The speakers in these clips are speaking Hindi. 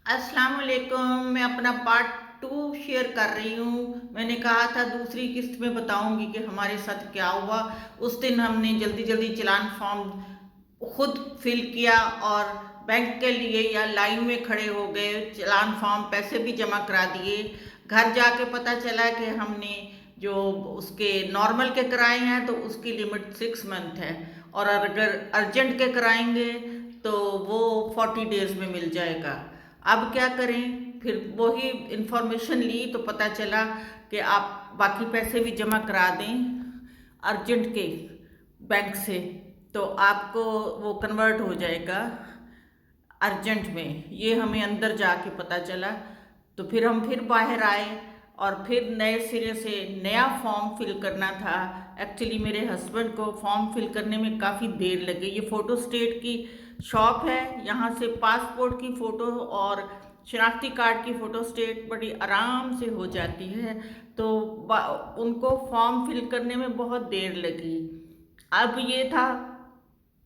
अस्सलाम वालेकुम। मैं अपना पार्ट 2 शेयर कर रही हूँ। मैंने कहा था दूसरी किस्त में बताऊंगी कि हमारे साथ क्या हुआ। उस दिन हमने जल्दी जल्दी चालान फॉर्म खुद फिल किया और बैंक के लिए या लाइन में खड़े हो गए, चालान फॉर्म पैसे भी जमा करा दिए। घर जाके पता चला कि हमने जो उसके नॉर्मल के कराए हैं तो उसकी लिमिट 6 मंथ है, और अगर अर्जेंट के कराएंगे तो वो 40 डेज में मिल जाएगा। अब क्या करें? फिर वही इंफॉर्मेशन ली तो पता चला कि आप बाकी पैसे भी जमा करा दें अर्जेंट के बैंक से, तो आपको वो कन्वर्ट हो जाएगा अर्जेंट में। ये हमें अंदर जाके पता चला। तो फिर हम फिर बाहर आए और फिर नए सिरे से नया फॉर्म फिल करना था। एक्चुअली मेरे हस्बैंड को फॉर्म फिल करने में काफ़ी देर लगी। ये फ़ोटो स्टेट की शॉप है, यहाँ से पासपोर्ट की फ़ोटो और शनाख्ती कार्ड की फ़ोटो स्टेट बड़ी आराम से हो जाती है। तो उनको फॉर्म फिल करने में बहुत देर लगी। अब ये था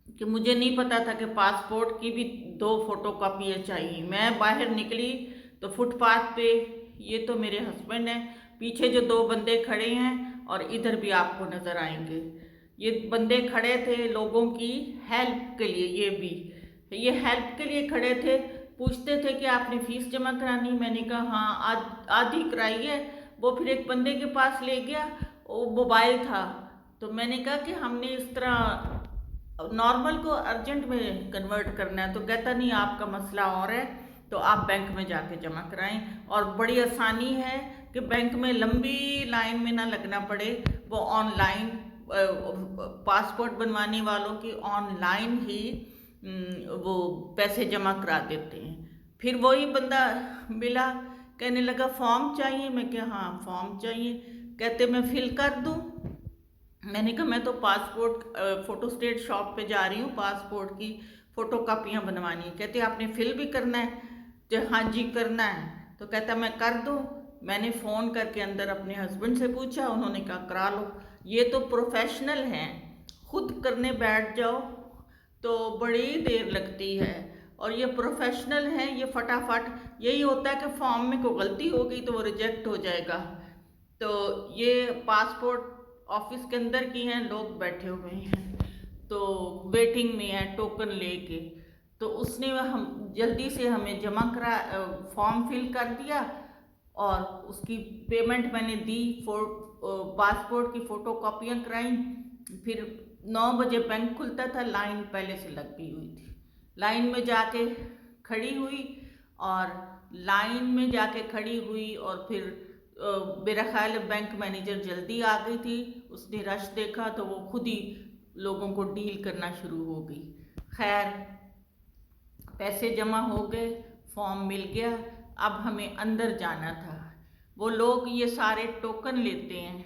कि मुझे नहीं पता था कि पासपोर्ट की भी 2 फोटो कॉपियाँ चाहिए। मैं बाहर निकली तो फुटपाथ पे ये तो मेरे हस्बैंड हैं, पीछे जो 2 बंदे खड़े हैं और इधर भी आपको नज़र आएंगे। ये बंदे खड़े थे लोगों की हेल्प के लिए। ये हेल्प के लिए खड़े थे। पूछते थे कि आपने फ़ीस जमा करानी? मैंने कहा हाँ, आधी कराई है। वो फिर एक बंदे के पास ले गया, वो मोबाइल था। तो मैंने कहा कि हमने इस तरह नॉर्मल को अर्जेंट में कन्वर्ट करना है। तो कहता नहीं, आपका मसला और है, तो आप बैंक में जाके जमा कराएं। और बड़ी आसानी है कि बैंक में लंबी लाइन में ना लगना पड़े। वो ऑनलाइन पासपोर्ट बनवाने वालों की ऑनलाइन ही वो पैसे जमा करा देते हैं। फिर वही बंदा मिला, कहने लगा फॉर्म चाहिए? मैं क्या हाँ फॉर्म चाहिए। कहते मैं फिल कर दूं? मैंने कहा मैं तो पासपोर्ट फ़ोटो स्टेट शॉप पे जा रही हूँ, पासपोर्ट की फ़ोटो कापियाँ बनवानी है। कहते आपने फिल भी करना है? तो हाँ जी करना है। तो कहता मैं कर दूँ? मैंने फ़ोन करके अंदर अपने हस्बैंड से पूछा, उन्होंने कहा करा लो। ये तो प्रोफेशनल हैं, खुद करने बैठ जाओ तो बड़ी देर लगती है। और ये प्रोफेशनल हैं, ये फटाफट। यही होता है कि फॉर्म में कोई गलती हो गई तो वो रिजेक्ट हो जाएगा। तो ये पासपोर्ट ऑफिस के अंदर की हैं, लोग बैठे हुए हैं तो वेटिंग में है टोकन लेके। तो उसने हम जल्दी से हमें जमा करा फॉर्म फिल कर दिया और उसकी पेमेंट मैंने दी। पासपोर्ट की फ़ोटो कॉपियाँ कराई। फिर 9 बजे बैंक खुलता था, लाइन पहले से लगी हुई थी। लाइन में जाके खड़ी हुई और लाइन में जाके खड़ी हुई और फिर मेरा ख्याल है बैंक मैनेजर जल्दी आ गई थी। उसने रश देखा तो वो खुद ही लोगों को डील करना शुरू हो गई। खैर, पैसे जमा हो गए, फॉर्म मिल गया। अब हमें अंदर जाना था। वो लोग ये सारे टोकन लेते हैं,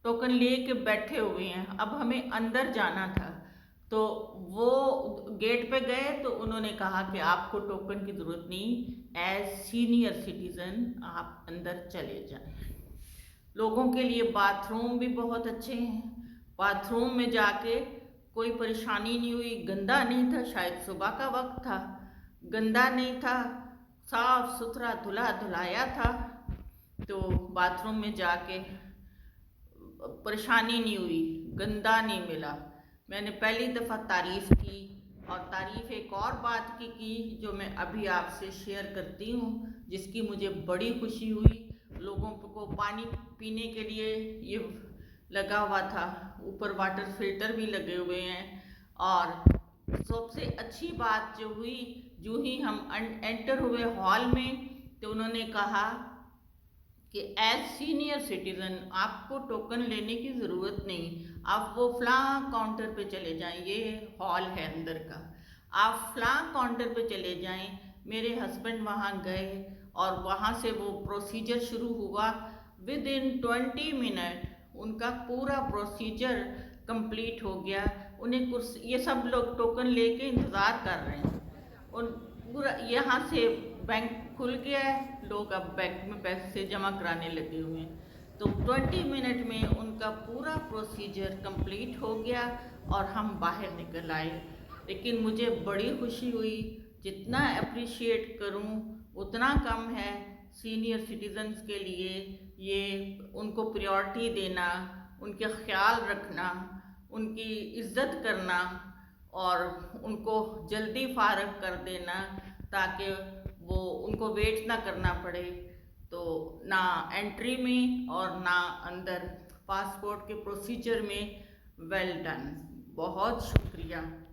टोकन ले के बैठे हुए हैं। अब हमें अंदर जाना था। तो वो गेट पे गए तो उन्होंने कहा कि आपको टोकन की ज़रूरत नहीं, एज सीनियर सिटीज़न आप अंदर चले जाएं। लोगों के लिए बाथरूम भी बहुत अच्छे हैं। बाथरूम में जाके कोई परेशानी नहीं हुई। गंदा नहीं था, शायद सुबह का वक्त था। गंदा नहीं था, साफ सुथरा धुला धुलाया था। तो बाथरूम में जाके परेशानी नहीं हुई, गंदा नहीं मिला। मैंने पहली दफ़ा तारीफ़ की। और तारीफ़ एक और बात की जो मैं अभी आपसे शेयर करती हूँ, जिसकी मुझे बड़ी खुशी हुई। लोगों को पानी पीने के लिए ये लगा हुआ था, ऊपर वाटर फिल्टर भी लगे हुए हैं। और सबसे अच्छी बात जो हुई, जो ही हम एंटर हुए हॉल में, तो उन्होंने कहा कि एज सीनियर सिटीज़न आपको टोकन लेने की ज़रूरत नहीं, आप वो फ़लाँ काउंटर पे चले जाएं, ये हॉल है अंदर का, आप फ़लाँ काउंटर पे चले जाएं। मेरे हस्बैंड वहाँ गए और वहाँ से वो प्रोसीजर शुरू हुआ। विद इन 20 मिनट उनका पूरा प्रोसीजर कंप्लीट हो गया। उन्हें कुर्सी, ये सब लोग टोकन लेके इंतज़ार कर रहे हैं। उन पूरा यहाँ से बैंक खुल गया है, लोग अब बैंक में पैसे जमा कराने लगे हुए हैं। तो 20 मिनट में उनका पूरा प्रोसीजर कंप्लीट हो गया और हम बाहर निकल आए। लेकिन मुझे बड़ी खुशी हुई जितना अप्रिशिएट करूं उतना कम है। सीनियर सिटीजन्स के लिए ये उनको प्रायोरिटी देना, उनके ख्याल रखना, उनकी इज्जत करना और उनको जल्दी फारग कर देना ताकि वो उनको वेट ना करना पड़े। तो ना एंट्री में और ना अंदर पासपोर्ट के प्रोसीजर में। वेल डन, बहुत शुक्रिया।